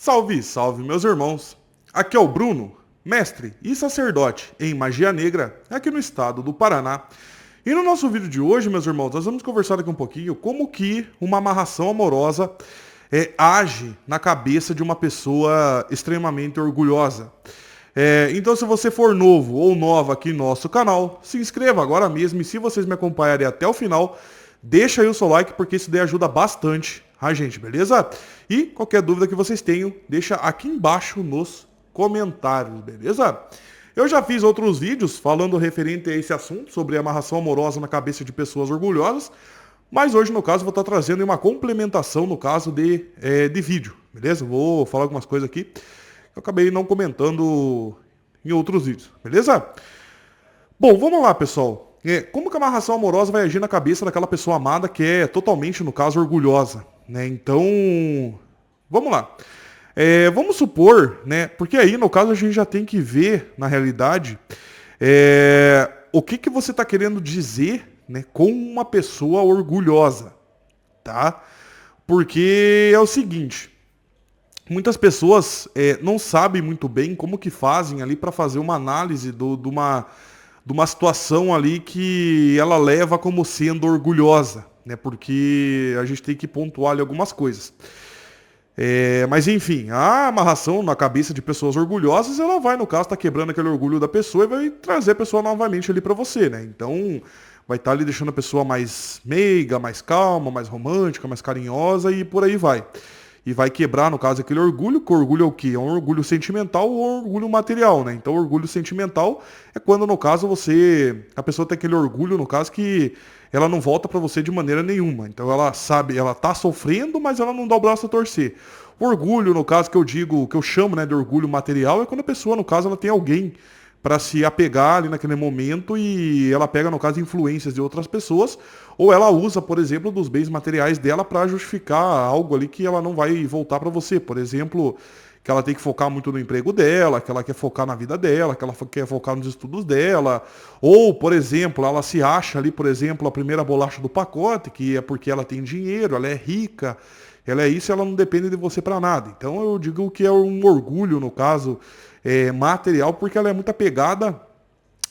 Salve, salve, meus irmãos! Aqui é o Bruno, mestre e sacerdote em magia negra, aqui no estado do Paraná. E no nosso vídeo de hoje, meus irmãos, nós vamos conversar aqui um pouquinho como que uma amarração amorosa age na cabeça de uma pessoa extremamente orgulhosa. Então, se você for novo ou nova aqui no nosso canal, se inscreva agora mesmo e se vocês me acompanharem até o final, deixa aí o seu like porque isso daí ajuda bastante a gente, beleza? E qualquer dúvida que vocês tenham, deixa aqui embaixo nos comentários, beleza? Eu já fiz outros vídeos falando referente a esse assunto, sobre amarração amorosa na cabeça de pessoas orgulhosas, mas hoje, no caso, vou estar trazendo uma complementação, no caso de vídeo, beleza? Vou falar algumas coisas aqui que eu acabei não comentando em outros vídeos, beleza? Bom, vamos lá, pessoal. Como que a amarração amorosa vai agir na cabeça daquela pessoa amada que é totalmente, no caso, orgulhosa, né? Então, vamos lá. Vamos supor, né? Porque aí, no caso, a gente já tem que ver, na realidade, o que você está querendo dizer, né, com uma pessoa orgulhosa, tá? Porque é o seguinte, muitas pessoas não sabem muito bem como que fazem ali para fazer uma análise de uma situação ali que ela leva como sendo orgulhosa, né? Porque a gente tem que pontuar ali algumas coisas. Mas enfim, a amarração na cabeça de pessoas orgulhosas, ela vai, no caso, estar quebrando aquele orgulho da pessoa e vai trazer a pessoa novamente ali para você, né? Então, vai estar ali deixando a pessoa mais meiga, mais calma, mais romântica, mais carinhosa e por aí vai. E vai quebrar, no caso, aquele orgulho, que o orgulho é o quê? É um orgulho sentimental ou um orgulho material, né? Então, o orgulho sentimental é quando, no caso, a pessoa tem aquele orgulho, no caso, que ela não volta pra você de maneira nenhuma. Então, ela sabe, ela tá sofrendo, mas ela não dá o braço a torcer. O orgulho, no caso, que eu digo, que eu chamo, né, de orgulho material, é quando a pessoa, no caso, ela tem alguém para se apegar ali naquele momento e ela pega, no caso, influências de outras pessoas, ou ela usa, por exemplo, dos bens materiais dela para justificar algo ali que ela não vai voltar para você. Por exemplo, que ela tem que focar muito no emprego dela, que ela quer focar na vida dela, que ela quer focar nos estudos dela, ou, por exemplo, ela se acha ali, por exemplo, a primeira bolacha do pacote, que é porque ela tem dinheiro, ela é rica, ela é isso e ela não depende de você para nada. Então eu digo que é um orgulho, no caso, material, porque ela é muito apegada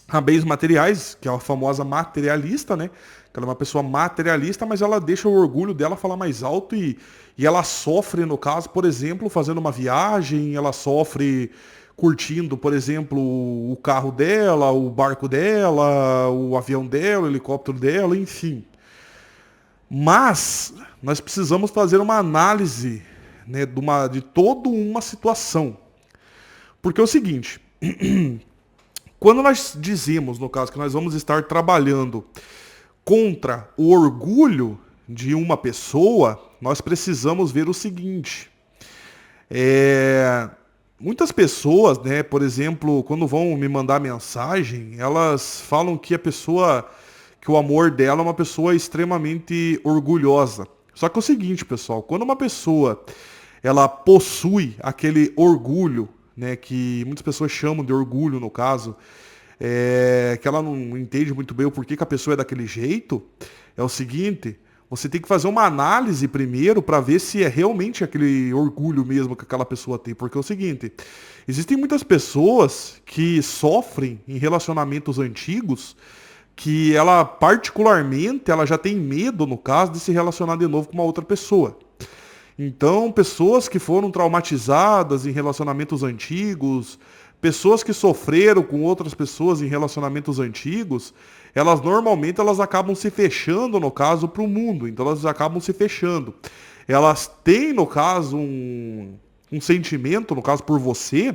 a bens materiais, que é a famosa materialista, né? Que ela é uma pessoa materialista, mas ela deixa o orgulho dela falar mais alto e ela sofre, no caso, por exemplo, fazendo uma viagem, ela sofre curtindo, por exemplo, o carro dela, o barco dela, o avião dela, o helicóptero dela, enfim. Mas nós precisamos fazer uma análise, né, de toda uma situação. Porque é o seguinte, quando nós dizemos, no caso, que nós vamos estar trabalhando contra o orgulho de uma pessoa, nós precisamos ver o seguinte. Muitas pessoas, né, por exemplo, quando vão me mandar mensagem, elas falam que que o amor dela é uma pessoa extremamente orgulhosa. Só que é o seguinte, pessoal, quando uma pessoa ela possui aquele orgulho, né, que muitas pessoas chamam de orgulho no caso, que ela não entende muito bem o porquê que a pessoa é daquele jeito, é o seguinte, você tem que fazer uma análise primeiro para ver se é realmente aquele orgulho mesmo que aquela pessoa tem, porque é o seguinte, existem muitas pessoas que sofrem em relacionamentos antigos, que ela particularmente, ela já tem medo, no caso, de se relacionar de novo com uma outra pessoa. Então, pessoas que foram traumatizadas em relacionamentos antigos, pessoas que sofreram com outras pessoas em relacionamentos antigos, elas acabam se fechando, no caso, para o mundo. Então, elas acabam se fechando. Elas têm, no caso, um sentimento, no caso, por você,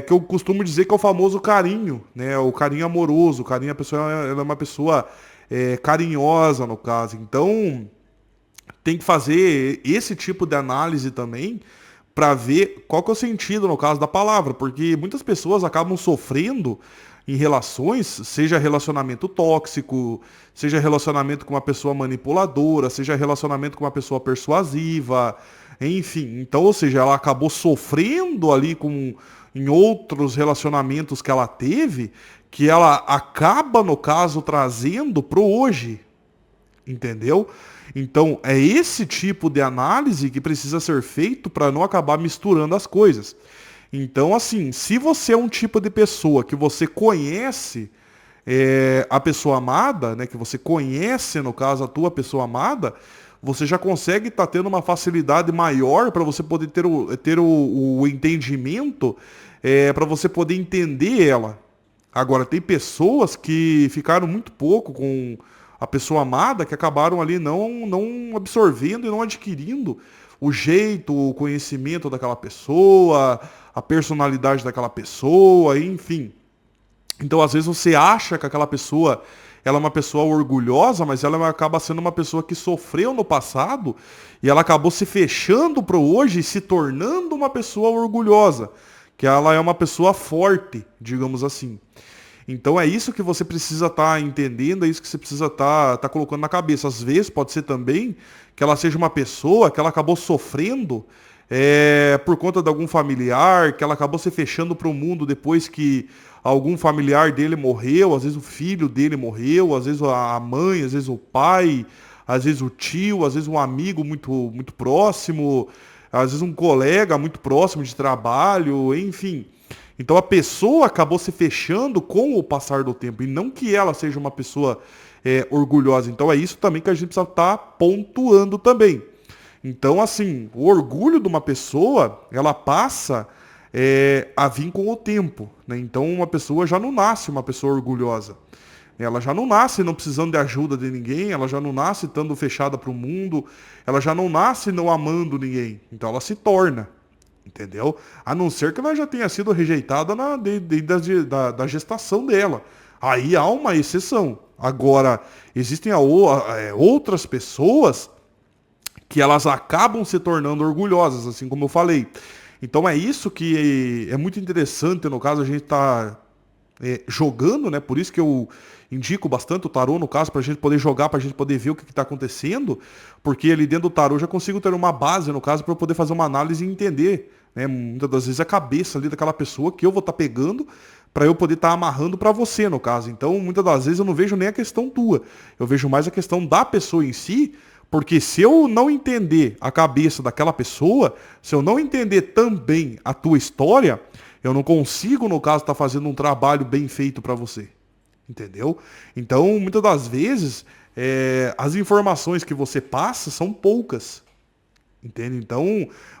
que eu costumo dizer que é o famoso carinho, né? O carinho amoroso, o carinho, a pessoa ela é uma pessoa carinhosa, no caso. Então, tem que fazer esse tipo de análise também para ver qual que é o sentido no caso da palavra, porque muitas pessoas acabam sofrendo em relações, seja relacionamento tóxico, seja relacionamento com uma pessoa manipuladora, seja relacionamento com uma pessoa persuasiva, enfim. Então, ou seja, ela acabou sofrendo ali em outros relacionamentos que ela teve, que ela acaba, no caso, trazendo pro hoje. Entendeu? Então, é esse tipo de análise que precisa ser feito para não acabar misturando as coisas. Então, assim, se você é um tipo de pessoa que você conhece a pessoa amada, né, que você conhece, no caso, a tua pessoa amada, você já consegue estar tendo uma facilidade maior para você poder ter o entendimento, para você poder entender ela. Agora, tem pessoas que ficaram muito pouco com a pessoa amada, que acabaram ali não absorvendo e não adquirindo o jeito, o conhecimento daquela pessoa, a personalidade daquela pessoa, enfim. Então, às vezes, você acha que aquela pessoa ela é uma pessoa orgulhosa, mas ela acaba sendo uma pessoa que sofreu no passado e ela acabou se fechando para o hoje e se tornando uma pessoa orgulhosa, que ela é uma pessoa forte, digamos assim. Então é isso que você precisa estar entendendo, é isso que você precisa estar colocando na cabeça. Às vezes pode ser também que ela seja uma pessoa que ela acabou sofrendo por conta de algum familiar, que ela acabou se fechando para o mundo depois que algum familiar dele morreu, às vezes o filho dele morreu, às vezes a mãe, às vezes o pai, às vezes o tio, às vezes um amigo muito próximo, às vezes um colega muito próximo de trabalho, enfim. Então a pessoa acabou se fechando com o passar do tempo, e não que ela seja uma pessoa orgulhosa. Então é isso também que a gente precisa estar pontuando também. Então, assim, o orgulho de uma pessoa, ela passa a vir com o tempo, né? Então uma pessoa já não nasce uma pessoa orgulhosa. Ela já não nasce não precisando de ajuda de ninguém, ela já não nasce estando fechada para o mundo, ela já não nasce não amando ninguém. Então ela se torna. Entendeu? A não ser que ela já tenha sido rejeitada da gestação dela. Aí há uma exceção. Agora, existem outras pessoas que elas acabam se tornando orgulhosas, assim como eu falei. Então é isso que é muito interessante, no caso, a gente tá jogando, né? Por isso que eu indico bastante o tarô, no caso, para a gente poder jogar, para a gente poder ver o que está acontecendo, porque ali dentro do tarô eu já consigo ter uma base, no caso, para eu poder fazer uma análise e entender, né? Muitas das vezes a cabeça ali daquela pessoa que eu vou estar pegando para eu poder estar amarrando para você, no caso. Então, muitas das vezes eu não vejo nem a questão tua, eu vejo mais a questão da pessoa em si, porque se eu não entender a cabeça daquela pessoa, se eu não entender também a tua história, eu não consigo, no caso, estar fazendo um trabalho bem feito para você. Entendeu? Então, muitas das vezes, as informações que você passa são poucas. Entende? Então,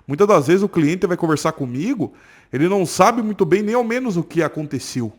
muitas das vezes o cliente vai conversar comigo, ele não sabe muito bem nem ao menos o que aconteceu.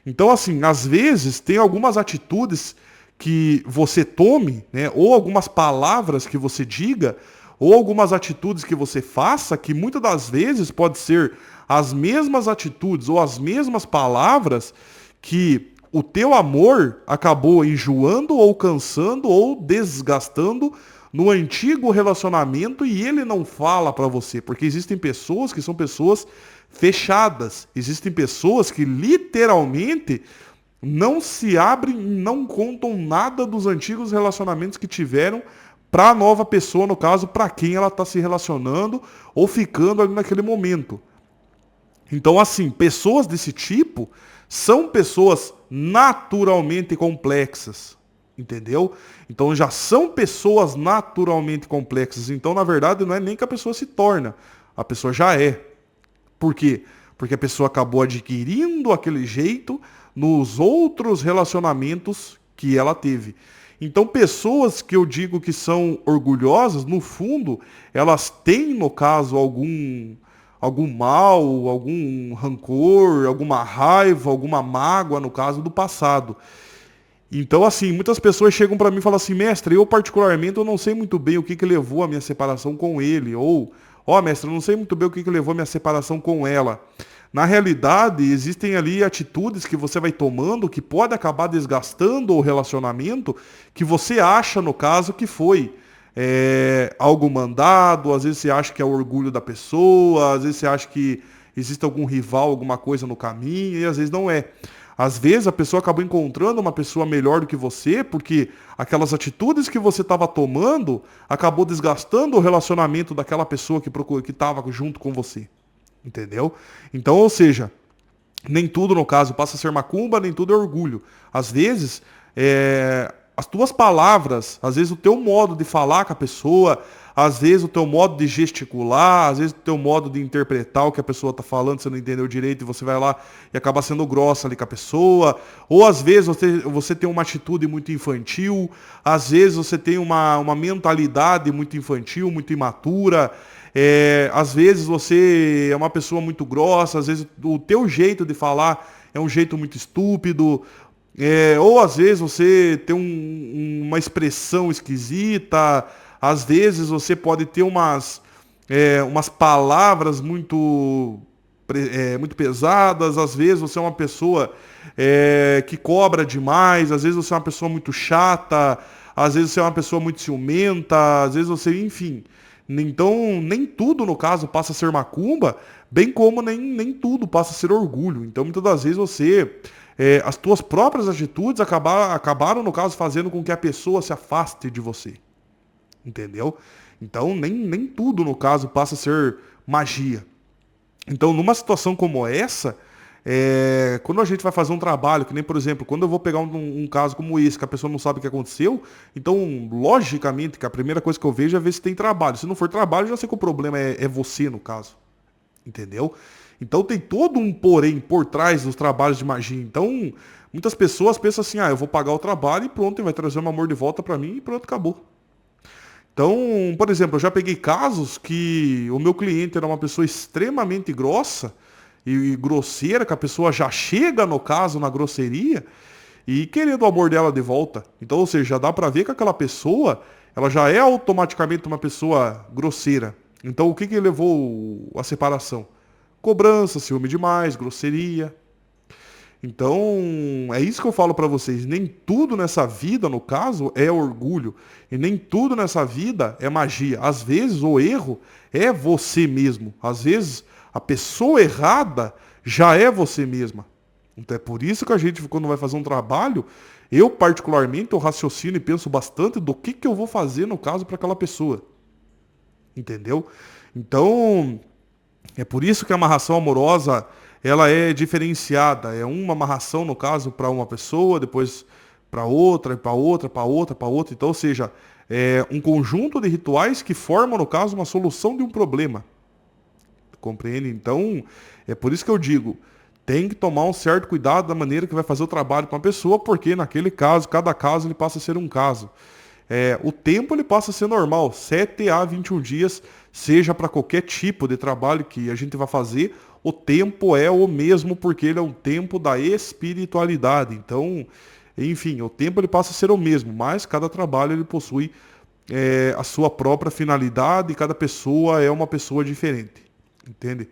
Então, assim, às vezes tem algumas atitudes que você tome, né, ou algumas palavras que você diga, ou algumas atitudes que você faça, que muitas das vezes pode ser as mesmas atitudes ou as mesmas palavras que o teu amor acabou enjoando ou cansando ou desgastando no antigo relacionamento e ele não fala pra você, porque existem pessoas que são pessoas fechadas, existem pessoas que literalmente não se abrem, não contam nada dos antigos relacionamentos que tiveram para a nova pessoa, no caso, para quem ela está se relacionando ou ficando ali naquele momento. Então, assim, pessoas desse tipo são pessoas naturalmente complexas, entendeu? Então já são pessoas naturalmente complexas. Então, na verdade, não é nem que a pessoa se torna, a pessoa já é. Por quê? Porque a pessoa acabou adquirindo aquele jeito nos outros relacionamentos que ela teve. Então, pessoas que eu digo que são orgulhosas, no fundo, elas têm, no caso, algum mal, algum rancor, alguma raiva, alguma mágoa, no caso, do passado. Então, assim, muitas pessoas chegam para mim e falam assim, mestre, eu particularmente eu não sei muito bem o que levou a minha separação com ele, ou, ó, mestre, eu não sei muito bem o que levou a minha separação com ela. Na realidade, existem ali atitudes que você vai tomando que pode acabar desgastando o relacionamento que você acha, no caso, que foi algo mandado, às vezes você acha que é o orgulho da pessoa, às vezes você acha que existe algum rival, alguma coisa no caminho, e às vezes não é. Às vezes a pessoa acabou encontrando uma pessoa melhor do que você, porque aquelas atitudes que você estava tomando acabou desgastando o relacionamento daquela pessoa que estava junto com você. Entendeu? Então, ou seja, nem tudo no caso passa a ser macumba, nem tudo é orgulho. Às vezes, as tuas palavras, às vezes o teu modo de falar com a pessoa, às vezes o teu modo de gesticular, às vezes o teu modo de interpretar o que a pessoa está falando, você não entendeu direito e você vai lá e acaba sendo grossa ali com a pessoa. Ou às vezes você tem uma atitude muito infantil, às vezes você tem uma mentalidade muito infantil, muito imatura. Às vezes você é uma pessoa muito grossa, às vezes o teu jeito de falar é um jeito muito estúpido. Ou às vezes você tem uma expressão esquisita, às vezes você pode ter umas palavras muito pesadas, às vezes você é uma pessoa que cobra demais, às vezes você é uma pessoa muito chata, às vezes você é uma pessoa muito ciumenta, às vezes você, enfim. Então, nem tudo, no caso, passa a ser macumba, bem como nem tudo passa a ser orgulho. Então, muitas das vezes as tuas próprias atitudes acabaram, no caso, fazendo com que a pessoa se afaste de você. Entendeu? Então, nem tudo, no caso, passa a ser magia. Então, numa situação como essa, quando a gente vai fazer um trabalho, que nem, por exemplo, quando eu vou pegar um caso como esse, que a pessoa não sabe o que aconteceu, então, logicamente, que a primeira coisa que eu vejo é ver se tem trabalho. Se não for trabalho, eu já sei que o problema é você, no caso. Entendeu? Então, tem todo um porém por trás dos trabalhos de magia. Então, muitas pessoas pensam assim, eu vou pagar o trabalho e pronto, e vai trazer o meu amor de volta pra mim e pronto, acabou. Então, por exemplo, eu já peguei casos que o meu cliente era uma pessoa extremamente grossa e grosseira, que a pessoa já chega, no caso, na grosseria e querendo o amor dela de volta. Então, ou seja, dá pra ver que aquela pessoa, ela já é automaticamente uma pessoa grosseira. Então, o que levou a separação? Cobrança, ciúme demais, grosseria. Então, é isso que eu falo pra vocês. Nem tudo nessa vida, no caso, é orgulho. E nem tudo nessa vida é magia. Às vezes, o erro é você mesmo. Às vezes, a pessoa errada já é você mesma. Então, é por isso que a gente, quando vai fazer um trabalho, eu, particularmente, eu raciocino e penso bastante do que eu vou fazer, no caso, para aquela pessoa. Entendeu? Então, é por isso que a amarração amorosa ela é diferenciada. É uma amarração, no caso, para uma pessoa, depois para outra, para outra, para outra, para outra. Então, ou seja, é um conjunto de rituais que formam, no caso, uma solução de um problema. Compreende? Então, é por isso que eu digo, tem que tomar um certo cuidado da maneira que vai fazer o trabalho com a pessoa, porque naquele caso, cada caso ele passa a ser um caso. O tempo ele passa a ser normal, 7 a 21 dias, seja para qualquer tipo de trabalho que a gente vai fazer, o tempo é o mesmo porque ele é um tempo da espiritualidade. Então, enfim, o tempo ele passa a ser o mesmo, mas cada trabalho ele possui a sua própria finalidade e cada pessoa é uma pessoa diferente. Entende?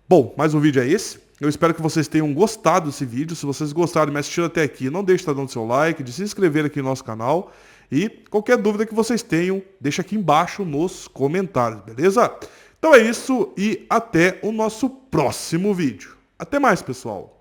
Bom, mais um vídeo é esse. Eu espero que vocês tenham gostado desse vídeo. Se vocês gostaram e me assistiram até aqui, não deixe de estar dando seu like, de se inscrever aqui no nosso canal. E qualquer dúvida que vocês tenham, deixa aqui embaixo nos comentários, beleza? Então é isso e até o nosso próximo vídeo. Até mais, pessoal!